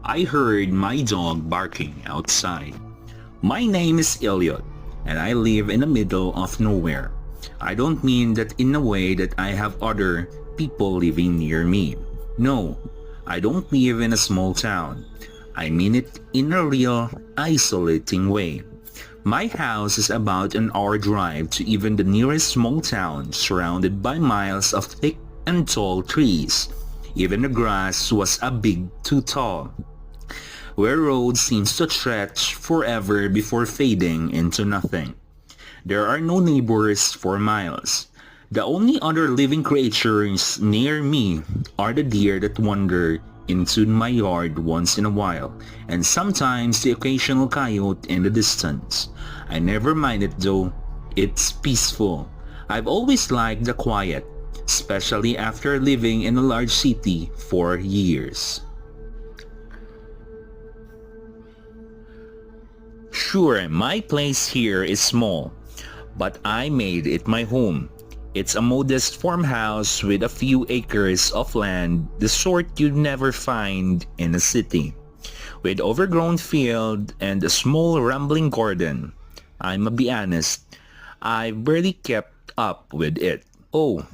I heard my dog barking outside. My name is Elliot, and I live in the middle of nowhere. I don't mean that in a way that I have other people living near me. No, I don't live in a small town. I mean it in a real, isolating way. My house is about an hour drive to even the nearest small town, surrounded by miles of thick and tall trees. Even the grass was a bit too tall, where road seems to stretch forever before fading into nothing. There are no neighbors for miles. The only other living creatures near me are the deer that wander into my yard once in a while, and sometimes the occasional coyote in the distance. I never mind it though. It's peaceful. I've always liked the quiet, especially after living in a large city for years. Sure, my place here is small, but I made it my home. It's a modest farmhouse with a few acres of land, the sort you'd never find in a city, with overgrown field and a small rambling garden. I'ma be honest, I barely kept up with it. Oh,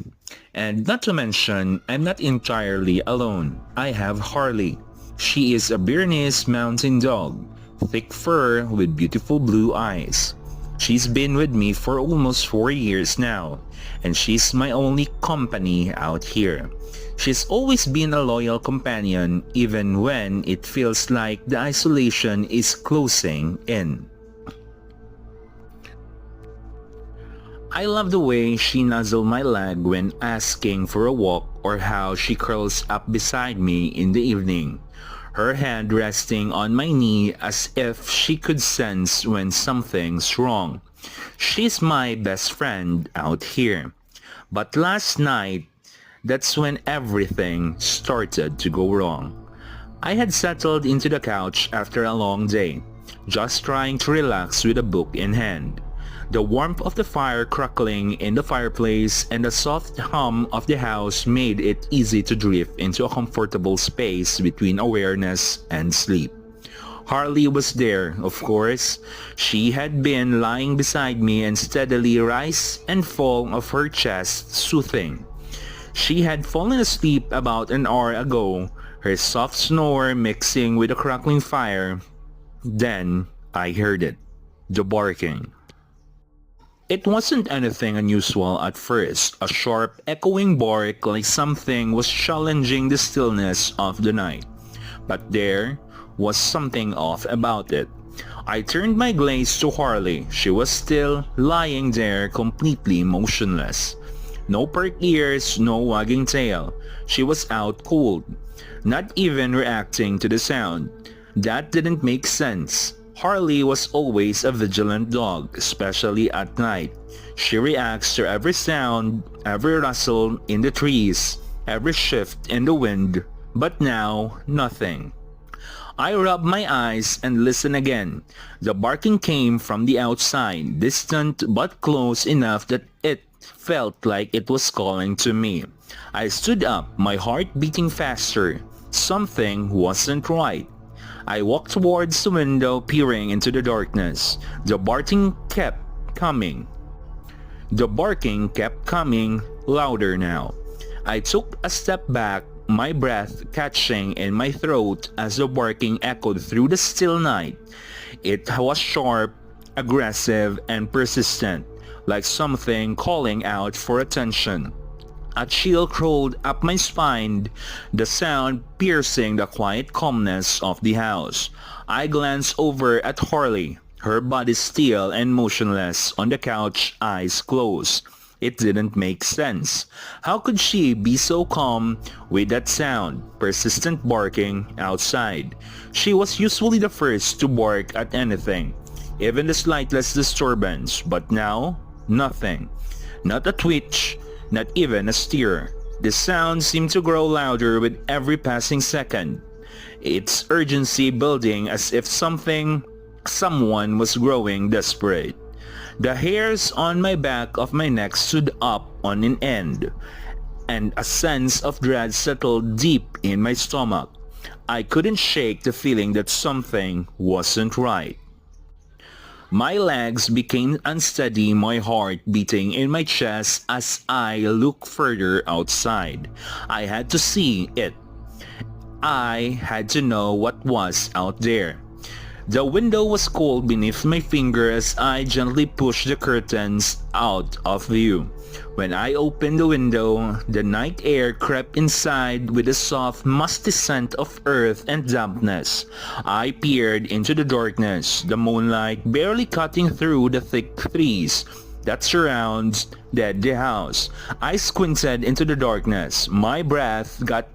and not to mention, I'm not entirely alone. I have Harley. She is a Bernese mountain dog, thick fur with beautiful blue eyes. She's been with me for almost 4 years now, and she's my only company out here. She's always been a loyal companion even when it feels like the isolation is closing in. I love the way she nuzzles my leg when asking for a walk or how she curls up beside me in the evening, her hand resting on my knee as if she could sense when something's wrong. She's my best friend out here. But last night, that's when everything started to go wrong. I had settled into the couch after a long day, just trying to relax with a book in hand. The warmth of the fire crackling in the fireplace and the soft hum of the house made it easy to drift into a comfortable space between awareness and sleep. Harley was there, of course. She had been lying beside me and steadily rise and fall of her chest soothing. She had fallen asleep about an hour ago, her soft snore mixing with the crackling fire. Then I heard it, the barking. It wasn't anything unusual at first, a sharp, echoing bark like something was challenging the stillness of the night. But there was something off about it. I turned my gaze to Harley. She was still lying there completely motionless. No perked ears, no wagging tail. She was out cold, not even reacting to the sound. That didn't make sense. Harley was always a vigilant dog, especially at night. She reacts to every sound, every rustle in the trees, every shift in the wind, but now, nothing. I rubbed my eyes and listened again. The barking came from the outside, distant but close enough that it felt like it was calling to me. I stood up, my heart beating faster. Something wasn't right. I walked towards the window, peering into the darkness. The barking kept coming. The barking kept coming, louder now. I took a step back, my breath catching in my throat as the barking echoed through the still night. It was sharp, aggressive, and persistent, like something calling out for attention. A chill crawled up my spine, the sound piercing the quiet calmness of the house. I glanced over at Harley, her body still and motionless on the couch, eyes closed. It didn't make sense. How could she be so calm with that sound, persistent barking outside? She was usually the first to bark at anything, even the slightest disturbance, but now, nothing. Not a twitch, not even a stir. The sound seemed to grow louder with every passing second, its urgency building as if someone was growing desperate. The hairs on my back of my neck stood up on an end, and a sense of dread settled deep in my stomach. I couldn't shake the feeling that something wasn't right. My legs became unsteady, my heart beating in my chest as I looked further outside. I had to see it. I had to know what was out there. The window was cold beneath my fingers as I gently pushed the curtains out of view. When I opened the window, the night air crept inside with a soft, musty scent of earth and dampness. I peered into the darkness, the moonlight barely cutting through the thick trees that surrounds the house. I squinted into the darkness. My breath got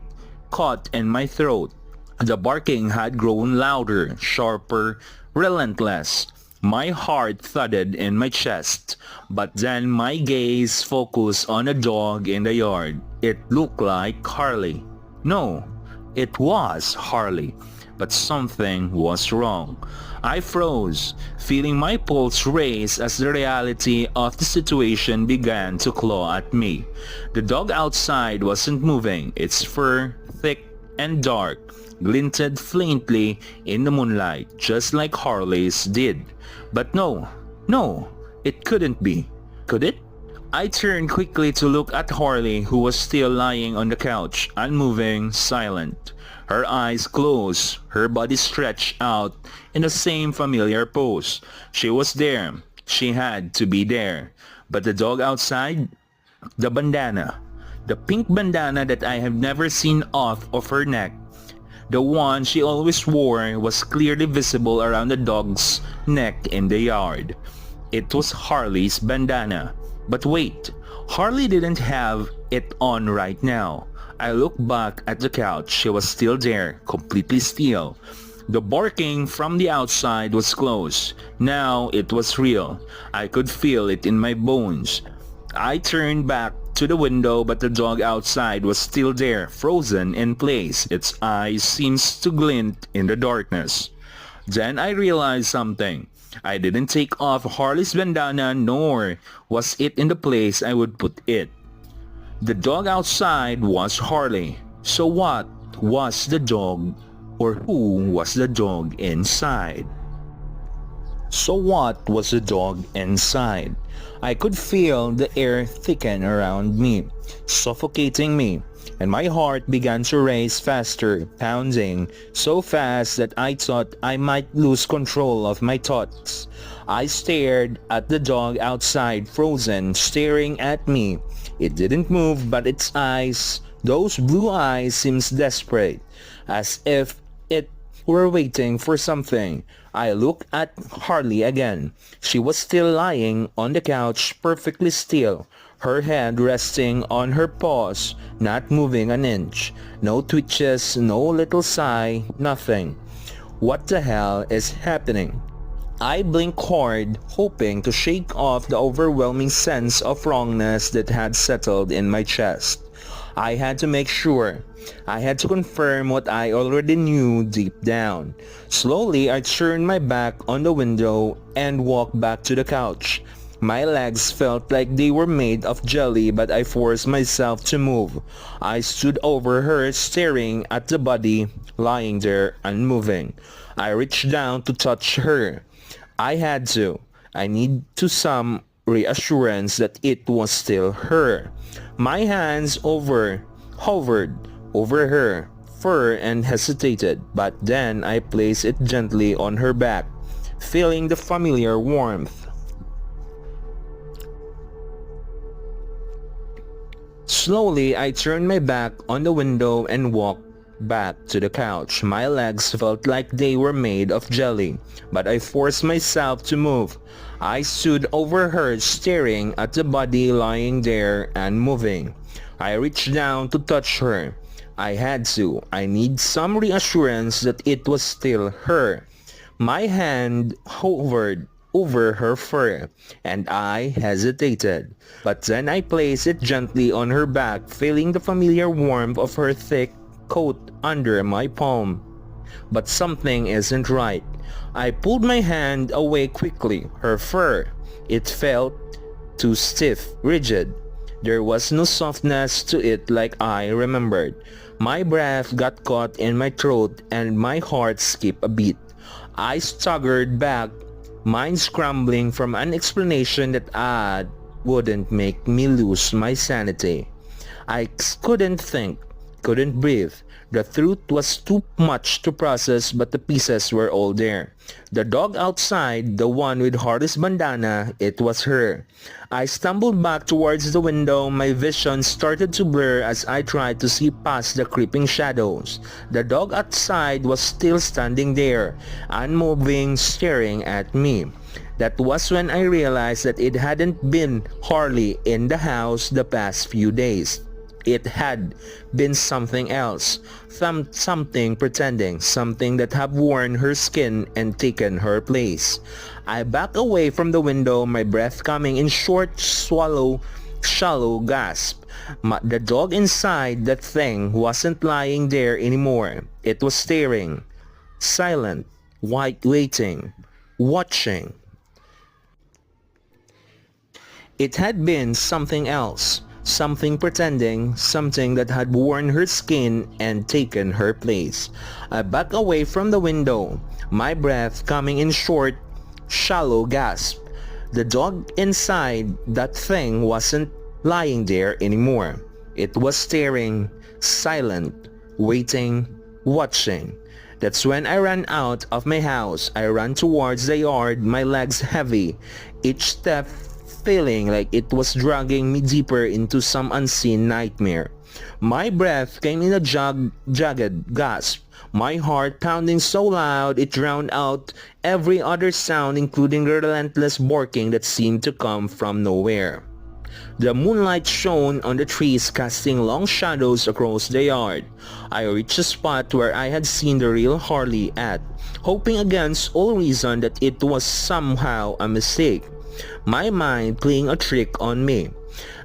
caught in my throat. The barking had grown louder, sharper, relentless. My heart thudded in my chest, but then my gaze focused on a dog in the yard. It looked like Harley. No, it was Harley, but something was wrong. I froze, feeling my pulse race as the reality of the situation began to claw at me. The dog outside wasn't moving, its fur, thick and dark, glinted faintly in the moonlight, just like Harley's did. But no, it couldn't be. Could it? I turned quickly to look at Harley, who was still lying on the couch, unmoving, silent. Her eyes closed, her body stretched out in the same familiar pose. She was there. She had to be there. But the dog outside? The bandana. The pink bandana that I have never seen off of her neck. The one she always wore was clearly visible around the dog's neck in the yard. It was Harley's bandana. But wait, Harley didn't have it on right now. I looked back at the couch. She was still there, completely still. The barking from the outside was close. Now it was real. I could feel it in my bones. I turned back to the window, but the dog outside was still there, frozen in place. Its eyes seemed to glint in the darkness. Then I realized something. I didn't take off Harley's bandana, nor was it in the place I would put it. The dog outside was Harley. So what was the dog, or who was the dog inside? So what was the dog inside? I could feel the air thicken around me, suffocating me, and my heart began to race faster, pounding so fast that I thought I might lose control of my thoughts. I stared at the dog outside, frozen, staring at me. It didn't move, but its eyes, those blue eyes, seemed desperate, as if it were waiting for something. I looked at Harley again. She was still lying on the couch, perfectly still, her head resting on her paws, not moving an inch. No twitches, no little sigh, nothing. What the hell is happening? I blinked hard, hoping to shake off the overwhelming sense of wrongness that had settled in my chest. I had to make sure. I had to confirm what I already knew deep down. Slowly, I turned my back on the window and walked back to the couch. My legs felt like they were made of jelly, but I forced myself to move. I stood over her, staring at the body lying there unmoving. I reached down to touch her. I had to. I need to some reassurance that it was still her. My hands hovered over her fur and hesitated, but then I placed it gently on her back, feeling the familiar warmth. Slowly, I turned my back on the window and walked back to the couch. My legs felt like they were made of jelly, but I forced myself to move. I stood over her, staring at the body lying there unmoving. I reached down to touch her. I had to. I need some reassurance that it was still her. My hand hovered over her fur, and I hesitated. But then I placed it gently on her back, feeling the familiar warmth of her thick coat under my palm. But something isn't right. I pulled my hand away quickly. Her fur, it felt too stiff, rigid. There was no softness to it like I remembered. My breath got caught in my throat and my heart skipped a beat. I staggered back, mind scrambling from an explanation that wouldn't make me lose my sanity. I couldn't think, couldn't breathe. The truth was too much to process, but the pieces were all there. The dog outside, the one with Hardy's bandana, it was her. I stumbled back towards the window. My vision started to blur as I tried to see past the creeping shadows. The dog outside was still standing there, unmoving, staring at me. That was when I realized that it hadn't been Harley in the house the past few days. It had been something else, something pretending, something that had worn her skin and taken her place. I backed away from the window, my breath coming in short, shallow gasp. The dog inside that thing wasn't lying there anymore. It was staring, silent, waiting, watching. It had been something else. Something pretending, something that had worn her skin and taken her place. I backed away from the window, my breath coming in short, shallow gasp. The dog inside that thing wasn't lying there anymore. It was staring, silent, waiting, watching. That's when I ran out of my house. I ran towards the yard, my legs heavy, each step feeling like it was dragging me deeper into some unseen nightmare. My breath came in a jagged gasp, my heart pounding so loud it drowned out every other sound, including the relentless barking that seemed to come from nowhere. The moonlight shone on the trees, casting long shadows across the yard. I reached a spot where I had seen the real Harley at, hoping against all reason that it was somehow a mistake. My mind playing a trick on me.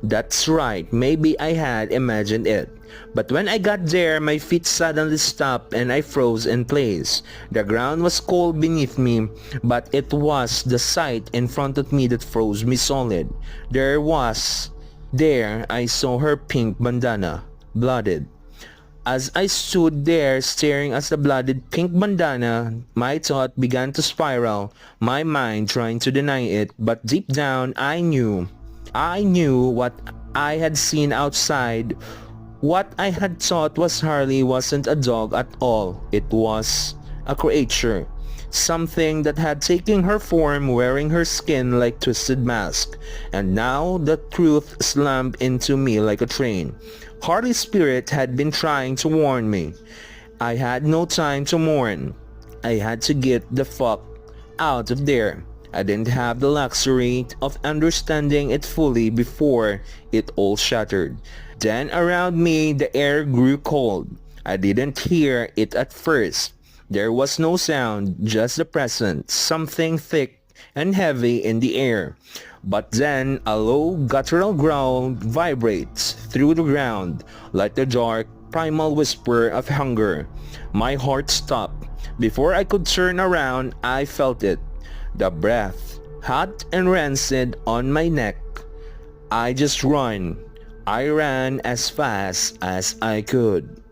That's right, maybe I had imagined it. But when I got there, my feet suddenly stopped and I froze in place. The ground was cold beneath me, but it was the sight in front of me that froze me solid. There I saw her pink bandana, blooded. As I stood there staring at the blooded pink bandana, my thought began to spiral, my mind trying to deny it, but deep down I knew what I had seen outside. What I had thought was Harley wasn't a dog at all. It was a creature. Something that had taken her form, wearing her skin like twisted mask. And now the truth slammed into me like a train. Harley's spirit had been trying to warn me. I had no time to mourn. I had to get the fuck out of there. I didn't have the luxury of understanding it fully before it all shattered. Then around me the air grew cold. I didn't hear it at first. There was no sound, just the presence, something thick and heavy in the air. But then a low guttural growl vibrates through the ground like the dark primal whisper of hunger. My heart stopped. Before I could turn around, I felt it. The breath, hot and rancid on my neck. I ran as fast as I could.